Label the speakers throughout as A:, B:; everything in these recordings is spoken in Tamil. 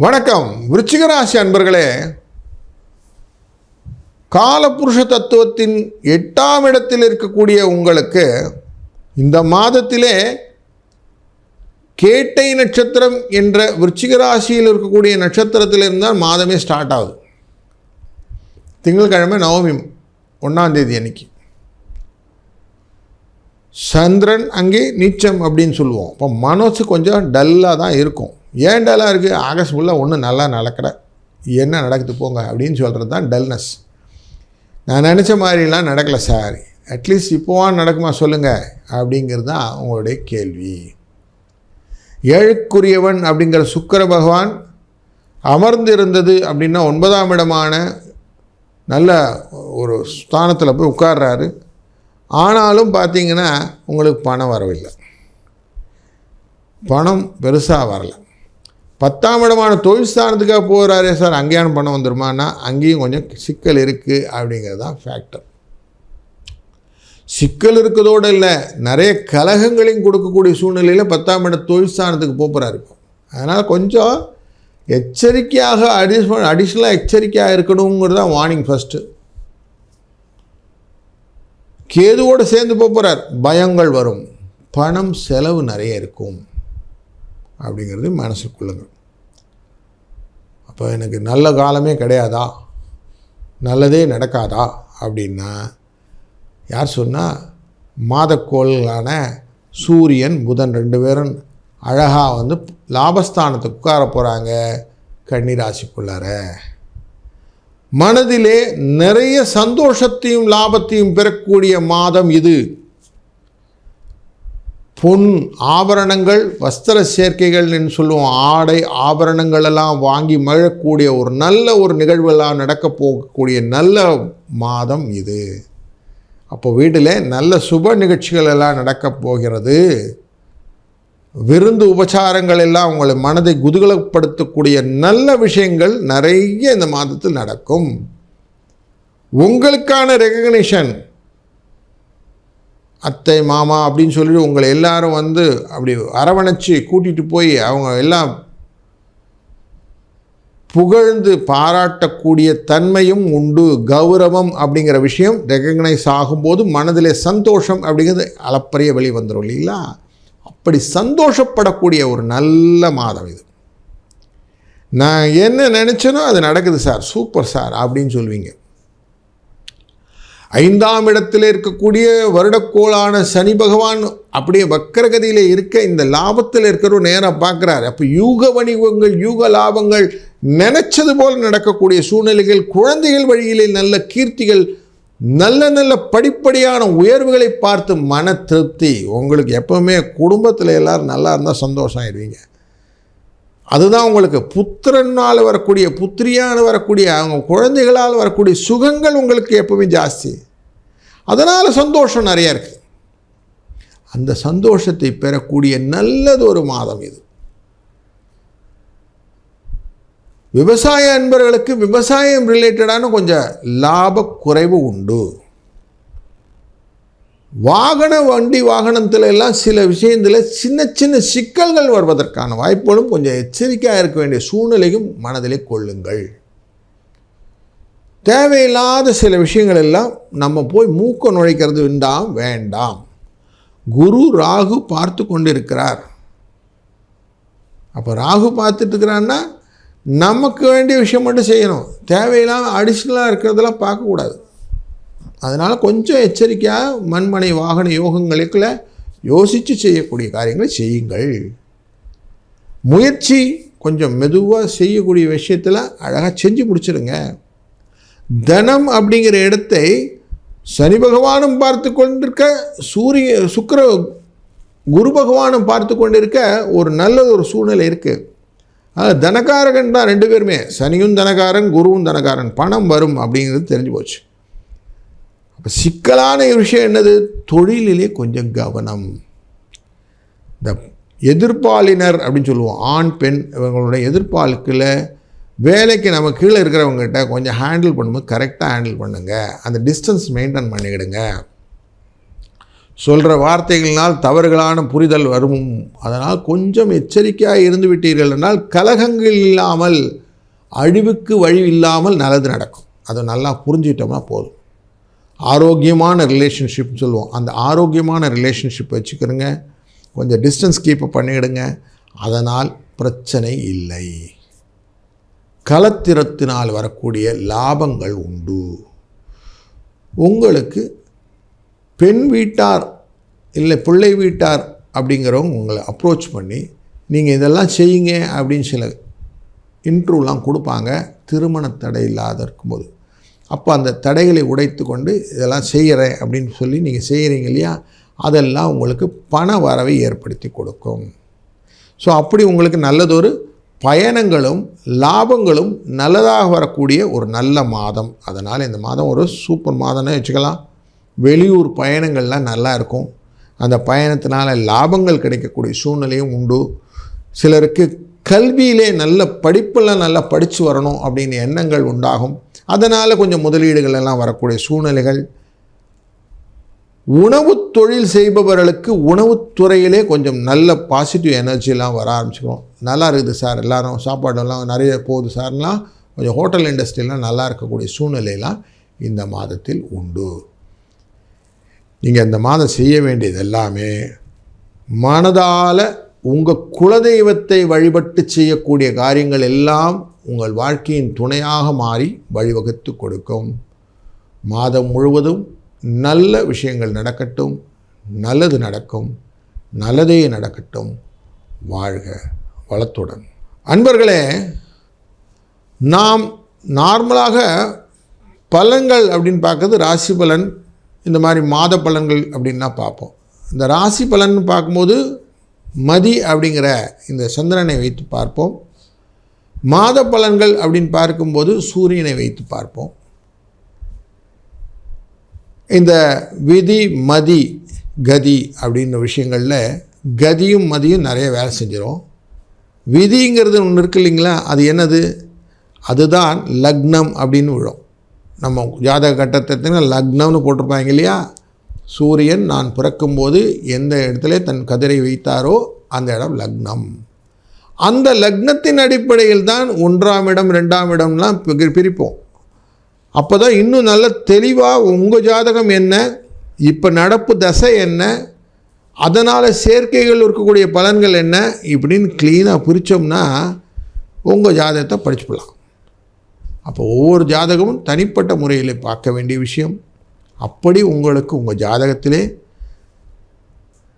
A: வணக்கம் விருச்சிக ராசி அன்பர்களே, காலபுருஷ தத்துவத்தின் 8ஆம் இடத்தில் இருக்கக்கூடிய உங்களுக்கு இந்த மாதத்திலே கேட்டை நட்சத்திரம் என்ற விருச்சிக ராசியில் இருக்கக்கூடிய நட்சத்திரத்தில் தான் மாதமே ஸ்டார்ட் ஆகுது. திங்கட்கிழமை நவமி 1ஆம் தேதி அன்னைக்கு சந்திரன் அங்கே நீச்சம் அப்படின்னு சொல்லுவோம். இப்போ மனசு கொஞ்சம் டல்லாக தான் இருக்கும். ஏன் டல்லாக இருக்குது? ஆகஸ்ட் ஃபுல்லாக ஒன்றும் நல்லா நடக்கலை, என்ன நடக்குது போங்க அப்படின்னு சொல்கிறது தான் டல்னஸ். நான் நினச்ச மாதிரிலாம் நடக்கலை சார், அட்லீஸ்ட் இப்போவான் நடக்குமா சொல்லுங்கள் அப்படிங்கிறது தான் உங்களுடைய கேள்வி. ஏழுக்குரியவன் அப்படிங்கிற சுக்கிர பகவான் அமர்ந்து இருந்தது அப்படின்னா 9ஆம் இடமான நல்ல ஒரு ஸ்தானத்தில் போய் உட்கார்றாரு. ஆனாலும் பார்த்தீங்கன்னா உங்களுக்கு பணம் வரவில்லை, பணம் பெருசாக வரலை. 10ஆம் இடமான தொழில் ஸ்தானத்துக்காக போகிறாரே சார், அங்கேயான பணம் வந்துருமானா அங்கேயும் கொஞ்சம் சிக்கல் இருக்குது அப்படிங்கிறது தான் ஃபேக்டர். சிக்கல் இருக்கிறதோடு இல்லை, நிறைய கலகங்களையும் கொடுக்கக்கூடிய சூழ்நிலையில் 10ஆம் இட தொழில் ஸ்தானத்துக்கு போகிறாரு. அதனால் கொஞ்சம் எச்சரிக்கையாக அடிஷ்னலாக எச்சரிக்கையாக இருக்கணுங்கிறது தான் வார்னிங் ஃபஸ்ட்டு. கேதுவோடு சேர்ந்து போகிறார், பயங்கள் வரும், பணம் செலவு நிறைய இருக்கும் அப்படிங்கிறது மனசுக்குள்ளுங்க. அப்போ எனக்கு நல்ல காலமே கிடையாதா, நல்லதே நடக்காதா அப்படின்னா யார் சொன்னால், மாதக்கோள்களான சூரியன் புதன் 2 பேரும் அழகாக லாபஸ்தானத்துக்கு உட்கார போகிறாங்க கன்னி ராசிக்குள்ளார. மனதிலே நிறைய சந்தோஷத்தையும் லாபத்தையும் பெறக்கூடிய மாதம் இது. பொன் ஆபரணங்கள், வஸ்திர சேர்க்கைகள் என்று சொல்லுவோம், ஆடை ஆபரணங்கள் எல்லாம் வாங்கி மகிழக்கூடிய ஒரு நல்ல ஒரு நிகழ்வெல்லாம் நடக்க போகக்கூடிய நல்ல மாதம் இது. அப்போ வீட்டில் நல்ல சுப நிகழ்ச்சிகள் எல்லாம் நடக்கப் போகிறது. விருந்து உபச்சாரங்கள் எல்லாம் உங்களை மனதை குதூகலப்படுத்தக்கூடிய நல்ல விஷயங்கள் நிறைய இந்த மாதத்தில் நடக்கும். உங்களுக்கான ரெகக்னிஷன், அத்தை மாமா அப்படின்னு சொல்லிட்டு உங்களை எல்லாரும் அப்படி அரவணைச்சு கூட்டிகிட்டு போய் அவங்க எல்லாம் புகழ்ந்து பாராட்டக்கூடிய தன்மையும் உண்டு. கௌரவம் அப்படிங்கிற விஷயம் ரெகக்னைஸ் ஆகும்போது மனதிலே சந்தோஷம் அப்படிங்கிறது அளப்பரிய வெளி வந்துடும் இல்லைங்களா? அப்படி சந்தோஷப்படக்கூடிய ஒரு நல்ல மாதம் இது. நான் என்ன நினச்சேனோ அது நடக்குது சார், சூப்பர் சார் அப்படின்னு சொல்வீங்க. 5ஆம் இடத்தில் இருக்கக்கூடிய வருடக்கோளான சனி பகவான் அப்படியே வக்கரகதியில் இருக்க இந்த லாபத்தில் இருக்கிறவர் நேராக பார்க்குறாரு. அப்போ யூக வணிகங்கள், யூக லாபங்கள், நினைச்சது போல் நடக்கக்கூடிய சூழ்நிலைகள், குழந்தைகள் வழியிலே நல்ல கீர்த்திகள், நல்ல நல்ல படிப்படியான உயர்வுகளை பார்த்து மன திருப்தி. உங்களுக்கு எப்போவுமே குடும்பத்தில் எல்லோரும் நல்லா இருந்தால் சந்தோஷம் ஆயிடுவீங்க. அதுதான் உங்களுக்கு புத்திரனால் வரக்கூடிய, புத்திரியால் வரக்கூடிய, அவங்க குழந்தைகளால் வரக்கூடிய சுகங்கள் உங்களுக்கு எப்பவுமே ஜாஸ்தி. அதனால் சந்தோஷம் நிறையா இருக்குது. அந்த சந்தோஷத்தை பெறக்கூடிய நல்லது ஒரு மாதம் இது. விவசாய அன்பர்களுக்கு விவசாயம் ரிலேட்டடான கொஞ்சம் லாப குறைவு உண்டு. வண்டி வாகனத்தில் எல்லாம் சில விஷயத்தில் சின்ன சின்ன சிக்கல்கள் வருவதற்கான வாய்ப்புகளும் கொஞ்சம் எச்சரிக்கையாக இருக்க வேண்டிய சூழ்நிலையும் மனதிலே கொள்ளுங்கள். தேவையில்லாத சில விஷயங்கள் எல்லாம் நம்ம போய் மூக்க நுழைக்கிறது வேண்டாம். குரு ராகு பார்த்து கொண்டு இருக்கிறார். அப்போ ராகு பார்த்துட்டு இருக்கிறான்னா நமக்கு வேண்டிய விஷயம் மட்டும் செய்யணும், தேவையில்லாமல் அடிஷ்னலாக இருக்கிறதெல்லாம் பார்க்கக்கூடாது. அதனால் கொஞ்சம் எச்சரிக்கையாக மண்மனை வாகன யோகங்களுக்குள்ள யோசித்து செய்யக்கூடிய காரியங்களை செய்யுங்கள். முயற்சி கொஞ்சம் மெதுவாக செய்யக்கூடிய விஷயத்தில் அழகாக செஞ்சு முடிச்சிடுங்க. தனம் அப்படிங்கிற இடத்தை சனி பகவானும் பார்த்து கொண்டிருக்க, சுக்கிர குரு பகவானும் பார்த்து கொண்டிருக்க ஒரு நல்ல ஒரு சூழ்நிலை இருக்குது. அது தனகாரகன் தான் 2 பேருமே, சனியும் தனகாரன், குருவும் தனகாரன். பணம் வரும் அப்படிங்கிறது தெரிஞ்சு போச்சு. அப்போ சிக்கலான விஷயம் என்னது? தொழிலிலே கொஞ்சம் கவனம். இந்த எதிர்ப்பாளினர் அப்படின்னு சொல்லுவோம், ஆண் பெண் இவங்களுடைய எதிர்ப்பாளுக்கில் வேலைக்கு நம்ம கீழே இருக்கிறவங்ககிட்ட கொஞ்சம் ஹேண்டில் பண்ணும்போது கரெக்டாக ஹேண்டில் பண்ணுங்கள். அந்த டிஸ்டன்ஸ் மெயின்டைன் பண்ணிக்கிடுங்க. சொல்கிற வார்த்தைகளினால் தவறுகளான புரிதல் வரும். அதனால் கொஞ்சம் எச்சரிக்கையாக இருந்து விட்டீர்கள் என்றால் கலகங்கள் இல்லாமல், அழிவுக்கு வழி இல்லாமல் நல்லது நடக்கும். அதை நல்லா புரிஞ்சிட்டோம்னா போதும். ஆரோக்கியமான ரிலேஷன்ஷிப்னு சொல்லுவோம். அந்த ஆரோக்கியமான ரிலேஷன்ஷிப் வச்சுக்கிறோங்க. கொஞ்சம் டிஸ்டன்ஸ் கீப்பப் பண்ணிவிடுங்க. அதனால் பிரச்சனை இல்லை. கலத்திரத்தினால் வரக்கூடிய லாபங்கள் உண்டு. உங்களுக்கு பெண் வீட்டார் இல்லை பிள்ளை வீட்டார் அப்படிங்கிறவங்க உங்களை அப்ரோச் பண்ணி நீங்கள் இதெல்லாம் செய்யுங்க அப்படின்னு சில இன்ட்ரூலாம் கொடுப்பாங்க, திருமண தடை இல்லாத இருக்கும்போது. அப்போ அந்த தடைகளை உடைத்து கொண்டு இதெல்லாம் செய்கிறேன் அப்படின்னு சொல்லி நீங்கள் செய்கிறீங்க இல்லையா, அதெல்லாம் உங்களுக்கு பண வரவை ஏற்படுத்தி கொடுக்கும். ஸோ அப்படி உங்களுக்கு நல்லதொரு பயணங்களும் லாபங்களும் நல்லதாக வரக்கூடிய ஒரு நல்ல மாதம். அதனால் இந்த மாதம் ஒரு சூப்பர் மாதம்னு வச்சுக்கலாம். வெளியூர் பயணங்கள்லாம் நல்லா இருக்கும். அந்த பயணத்தினால் லாபங்கள் கிடைக்கக்கூடிய சூழ்நிலையும் உண்டு. சிலருக்கு கல்வியிலே நல்ல படிப்பெல்லாம் நல்லா படித்து வரணும் அப்படின்னு எண்ணங்கள் உண்டாகும். அதனால் கொஞ்சம் முதலீடுகள் எல்லாம் வரக்கூடிய சூழ்நிலைகள். உணவு தொழில் செய்பவர்களுக்கு உணவுத்துறையிலே கொஞ்சம் நல்ல பாசிட்டிவ் எனர்ஜிலாம் வர ஆரம்பிச்சுக்கிறோம். நல்லா இருக்குது சார், எல்லோரும் சாப்பாடெல்லாம் நிறைய போகுது சார்லாம் கொஞ்சம் ஹோட்டல் இண்டஸ்ட்ரியெலாம் நல்லா இருக்கக்கூடிய சூழ்நிலையெல்லாம் இந்த மாதத்தில் உண்டு. நீங்கள் இந்த மாதம் செய்ய வேண்டியது எல்லாமே மனதால் உங்கள் குலதெய்வத்தை வழிபட்டு செய்யக்கூடிய காரியங்கள் எல்லாம் உங்கள் வாழ்க்கையின் துணையாக மாறி வழிவகுத்து கொடுக்கும். மாதம் முழுவதும் நல்ல விஷயங்கள் நடக்கட்டும், நல்லது நடக்கும், நல்லதே நடக்கட்டும். வாழ்க வளத்துடன். அன்பர்களே, நாம் நார்மலாக பலன்கள் அப்படின்னு பார்க்குறது ராசி பலன், இந்த மாதிரி மாத பலன்கள் அப்படின்னா பார்ப்போம். இந்த ராசி பலன் பார்க்கும்போது மதி அப்படிங்கிற இந்த சந்திரனை வைத்து பார்ப்போம். மாத பலன்கள் அப்படின்னு பார்க்கும்போது சூரியனை வைத்து பார்ப்போம். இந்த விதி மதி கதி அப்படின்ற விஷயங்களில் கதியும் மதியும் நிறைய வேலை செஞ்சிடும். விதிங்கிறது ஒன்று இருக்கு இல்லைங்களா, அது என்னது? அதுதான் லக்னம் அப்படின்னு விழும். நம்ம ஜாதக கட்டத்தை லக்னம்னு போட்டிருப்பாங்க இல்லையா. சூரியன் நான் பிறக்கும்போது எந்த இடத்துல தன் கதிரை வைத்தாரோ அந்த இடம் லக்னம். அந்த லக்னத்தின் அடிப்படையில் தான் 1ஆம் இடம் 2ஆம் இடம்லாம் பிரிப்போம். அப்போ தான் இன்னும் நல்ல தெளிவாக உங்கள் ஜாதகம் என்ன, இப்போ நடப்பு தசை என்ன, அதனால் சேர்க்கைகள் இருக்கக்கூடிய பலன்கள் என்ன இப்படின்னு க்ளீனாக பிரித்தோம்னா உங்கள் ஜாதகத்தை படிச்சுக்கலாம். அப்போ ஒவ்வொரு ஜாதகமும் தனிப்பட்ட முறையில் பார்க்க வேண்டிய விஷயம். அப்படி உங்களுக்கு உங்கள் ஜாதகத்திலே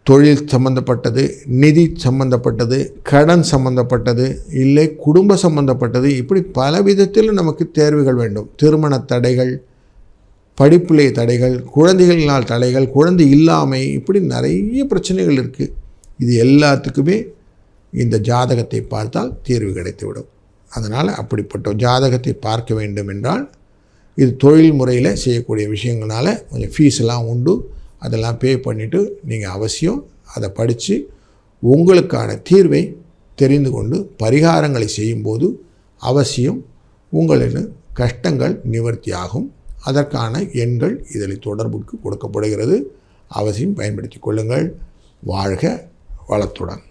A: தொழில் சம்பந்தப்பட்டது, நிதி சம்பந்தப்பட்டது, கடன் சம்பந்தப்பட்டது, இல்லை குடும்ப சம்பந்தப்பட்டது, இப்படி பல விதத்தில் நமக்கு தேர்வுகள் வேண்டும். திருமண தடைகள், படிப்பிலே தடைகள், குழந்தைகளினால் தடைகள், குழந்தை இல்லாமை, இப்படி நிறைய பிரச்சனைகள் இருக்குது. இது எல்லாத்துக்குமே இந்த ஜாதகத்தை பார்த்தால் தீர்வு கிடைத்துவிடும். அதனால் அப்படிப்பட்ட ஜாதகத்தை பார்க்க வேண்டும் என்றால் இது தொழில் முறையில் செய்யக்கூடிய விஷயங்களால கொஞ்சம் ஃபீஸெல்லாம் உண்டு. அதெல்லாம் பே பண்ணிவிட்டு நீங்கள் அவசியம் அதை படித்து உங்களுக்கான தீர்வை தெரிந்து கொண்டு பரிகாரங்களை செய்யும்போது அவசியம் உங்களின் கஷ்டங்கள் நிவர்த்தியாகும். அதற்கான எண்கள் இதில் தொடர்புக்கு கொடுக்கப்படுகிறது. அவசியம் பயன்படுத்தி கொள்ளுங்கள். வாழ்க வளத்துடன்.